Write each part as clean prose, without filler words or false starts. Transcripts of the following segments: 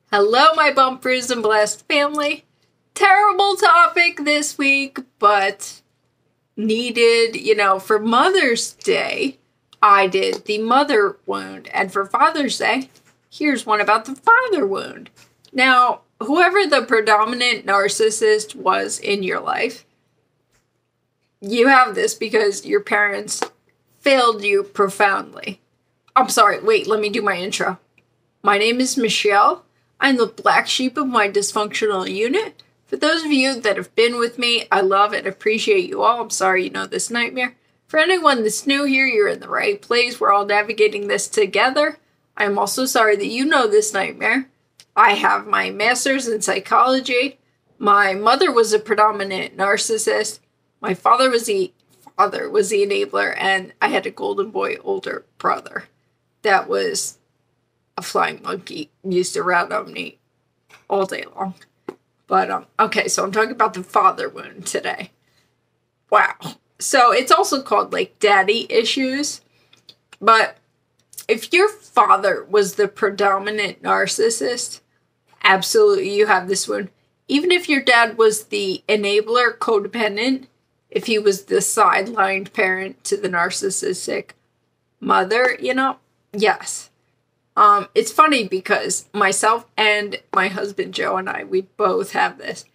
Hello, my bump, bruised, and blessed family. Terrible topic this week, but needed, for Mother's Day, I did the mother wound. And for Father's Day, here's one about the father wound. Now, whoever the predominant narcissist was in your life, you have this because your parents failed you profoundly. I'm sorry, wait, let me do my intro. My name is Michelle. I'm the black sheep of my dysfunctional unit. For those of you that have been with me, I love and appreciate you all. I'm sorry you know this nightmare. For anyone that's new here, you're in the right place. We're all navigating this together. I'm also sorry that you know this nightmare. I have my master's in psychology. My mother was a predominant narcissist. My father was the enabler, and I had a golden boy older brother that was a flying monkey, used to rat on me all day long. But, okay, so I'm talking about the father wound today. Wow. So it's also called, daddy issues. But if your father was the predominant narcissist, absolutely you have this wound. Even if your dad was the enabler, codependent, if he was the sidelined parent to the narcissistic mother, yes. It's funny because myself and my husband Joe and I, we both have this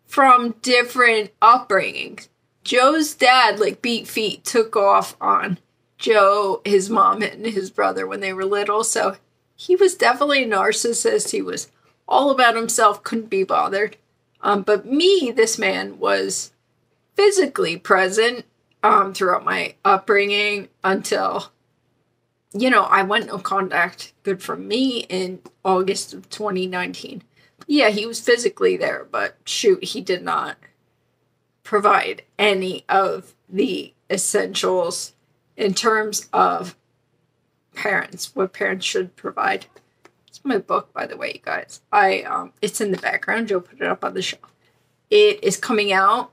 from different upbringings. Joe's dad, beat feet, took off on Joe, his mom, and his brother when they were little. So he was definitely a narcissist. He was all about himself, couldn't be bothered. But me, this man, was physically present throughout my upbringing until I went no contact, good for me, in August of 2019. Yeah, he was physically there, but shoot, he did not provide any of the essentials in terms of parents, what parents should provide. It's my book, by the way, you guys. It's in the background. Joe put it up on the shelf. It is coming out.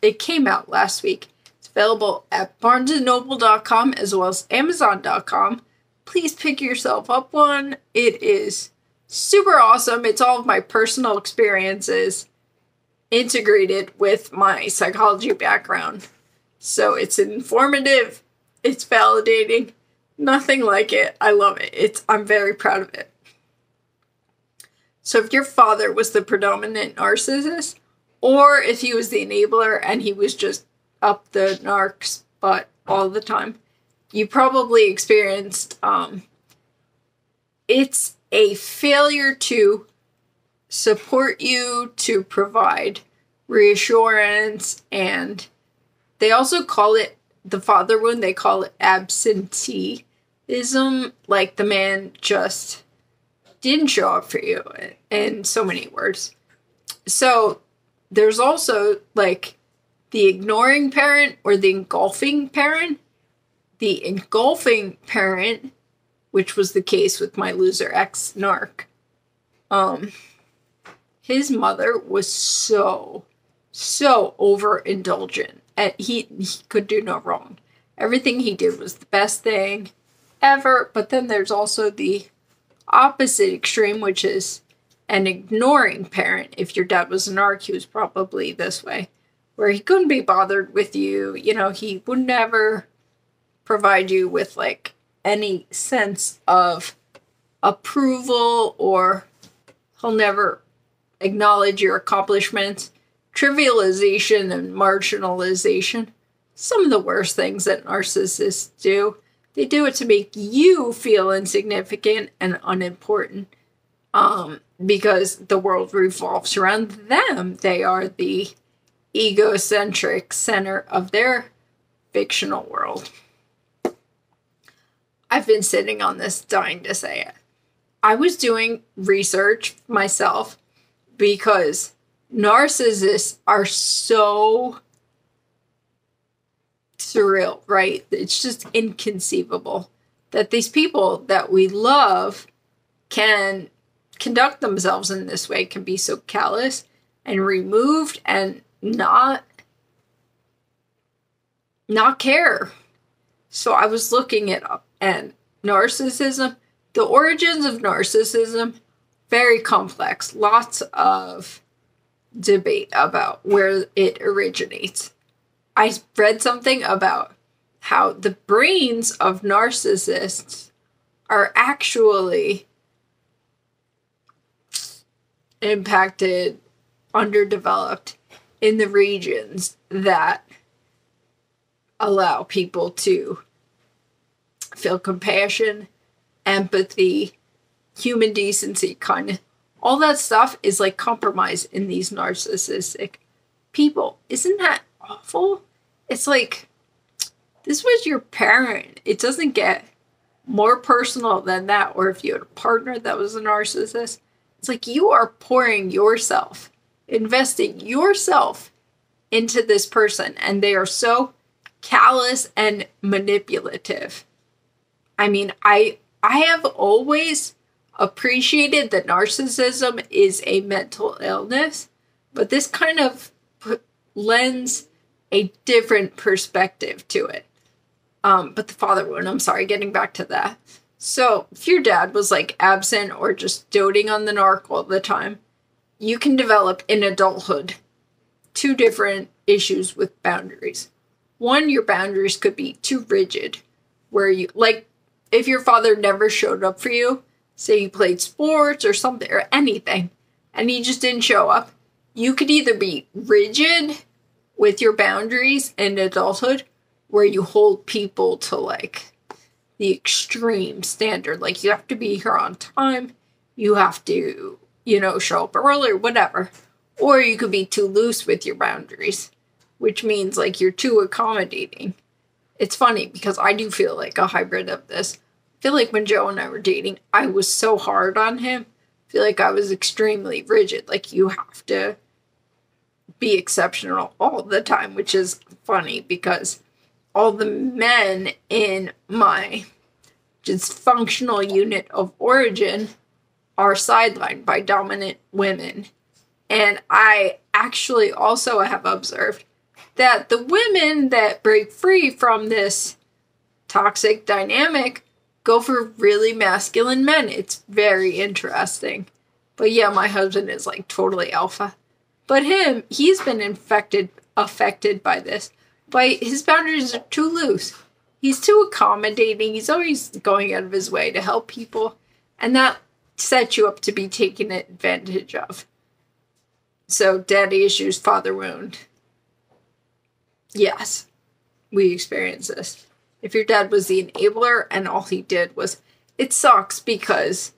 It came out last week. Available at barnesandnoble.com as well as amazon.com. Please pick yourself up one. It is super awesome. It's all of my personal experiences integrated with my psychology background. So it's informative. It's validating. Nothing like it. I love it. I'm very proud of it. So if your father was the predominant narcissist, or if he was the enabler and he was just up the narc's butt all the time, you probably experienced, it's a failure to support you, to provide reassurance, and they also call it, the father wound, they call it absenteeism, like the man just didn't show up for you, in so many words. So there's also, the ignoring parent or the engulfing parent. The engulfing parent, which was the case with my loser ex-narc, his mother was so overindulgent. And he could do no wrong. Everything he did was the best thing ever. But then there's also the opposite extreme, which is an ignoring parent. If your dad was a narc, he was probably this way, where he couldn't be bothered with you. He would never provide you with, any sense of approval, or he'll never acknowledge your accomplishments. Trivialization and marginalization. Some of the worst things that narcissists do. They do it to make you feel insignificant and unimportant. Because the world revolves around them. They are the egocentric center of their fictional world. I've been sitting on this, dying to say it. I was doing research myself because narcissists are so surreal, right? It's just inconceivable that these people that we love can conduct themselves in this way, can be so callous and removed and not care. So I was looking it up, and narcissism, the origins of narcissism very complex. Lots of debate about where it originates. I read something about how the brains of narcissists are actually impacted, underdeveloped in the regions that allow people to feel compassion, empathy, human decency, kindness. All that stuff is like compromised in these narcissistic people. Isn't that awful? It's like, this was your parent. It doesn't get more personal than that. Or if you had a partner that was a narcissist, it's like you are pouring yourself, investing yourself into this person, and they are so callous and manipulative. I mean, I have always appreciated that narcissism is a mental illness, but this kind of lends a different perspective to it. But the father wound, I'm sorry, getting back to that. So if your dad was like absent or just doting on the narc all the time, you can develop in adulthood two different issues with boundaries. One, your boundaries could be too rigid, where you, like, if your father never showed up for you, say you played sports or something or anything, and he just didn't show up, you could either be rigid with your boundaries in adulthood, where you hold people to like the extreme standard, like you have to be here on time, you have to, show up early or whatever. Or you could be too loose with your boundaries, which means like you're too accommodating. It's funny because I do feel like a hybrid of this. I feel like when Joe and I were dating, I was so hard on him. I feel like I was extremely rigid. Like, you have to be exceptional all the time, which is funny because all the men in my dysfunctional unit of origin are sidelined by dominant women. And I actually also have observed that the women that break free from this toxic dynamic go for really masculine men. It's very interesting. But yeah, my husband is like totally alpha. But he's been affected by this. But his boundaries are too loose. He's too accommodating. He's always going out of his way to help people. And that sets you up to be taken advantage of. So, daddy issues, father wound. Yes, we experience this. If your dad was the enabler and all he did was, it sucks because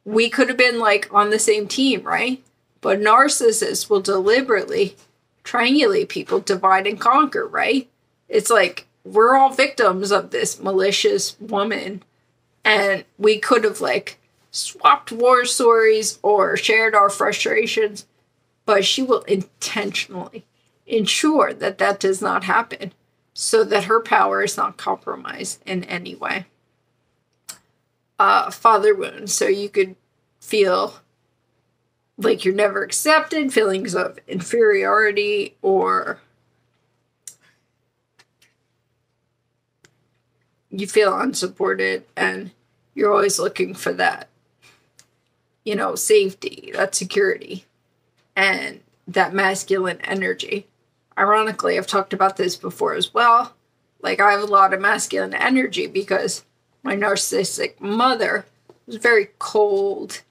we could have been like on the same team, right? But narcissists will deliberately triangulate people, divide and conquer, right? It's like we're all victims of this malicious woman, and we could have like swapped war stories or shared our frustrations, but she will intentionally ensure that that does not happen so that her power is not compromised in any way. Father wound. So you could feel like you're never accepted, feelings of inferiority, or you feel unsupported and you're always looking for that, safety, that security, and that masculine energy. Ironically, I've talked about this before as well. Like, I have a lot of masculine energy because my narcissistic mother was very cold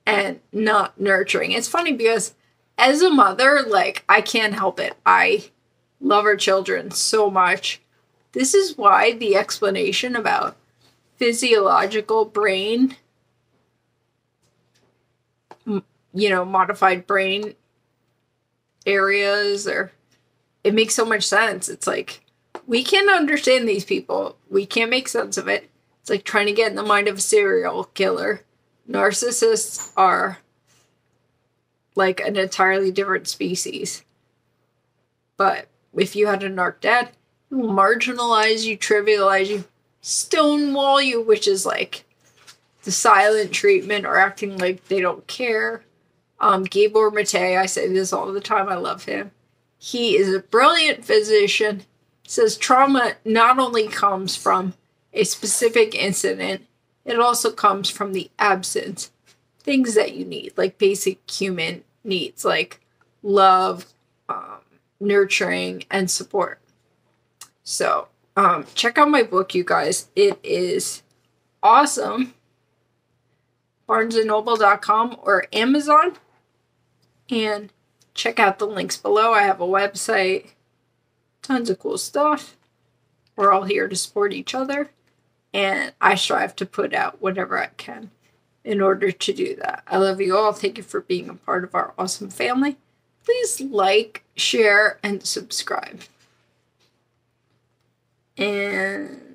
and not nurturing. It's funny because as a mother, like, I can't help it. I love our children so much. This is why the explanation about physiological brain, modified brain areas, it makes so much sense. It's like, we can't understand these people. We can't make sense of it. It's like trying to get in the mind of a serial killer. Narcissists are like an entirely different species. But if you had a narc dad, he will marginalize you, trivialize you, stonewall you, which is like the silent treatment or acting like they don't care. Gabor Mate, I say this all the time, I love him. He is a brilliant physician. Says trauma not only comes from a specific incident, it also comes from the absence things that you need, like basic human needs, like love, nurturing, and support. So, check out my book, you guys. It is awesome. BarnesandNoble.com or Amazon. And check out the links below. I have a website. Tons of cool stuff. We're all here to support each other. And I strive to put out whatever I can in order to do that. I love you all. Thank you for being a part of our awesome family. Please like, share, and subscribe. And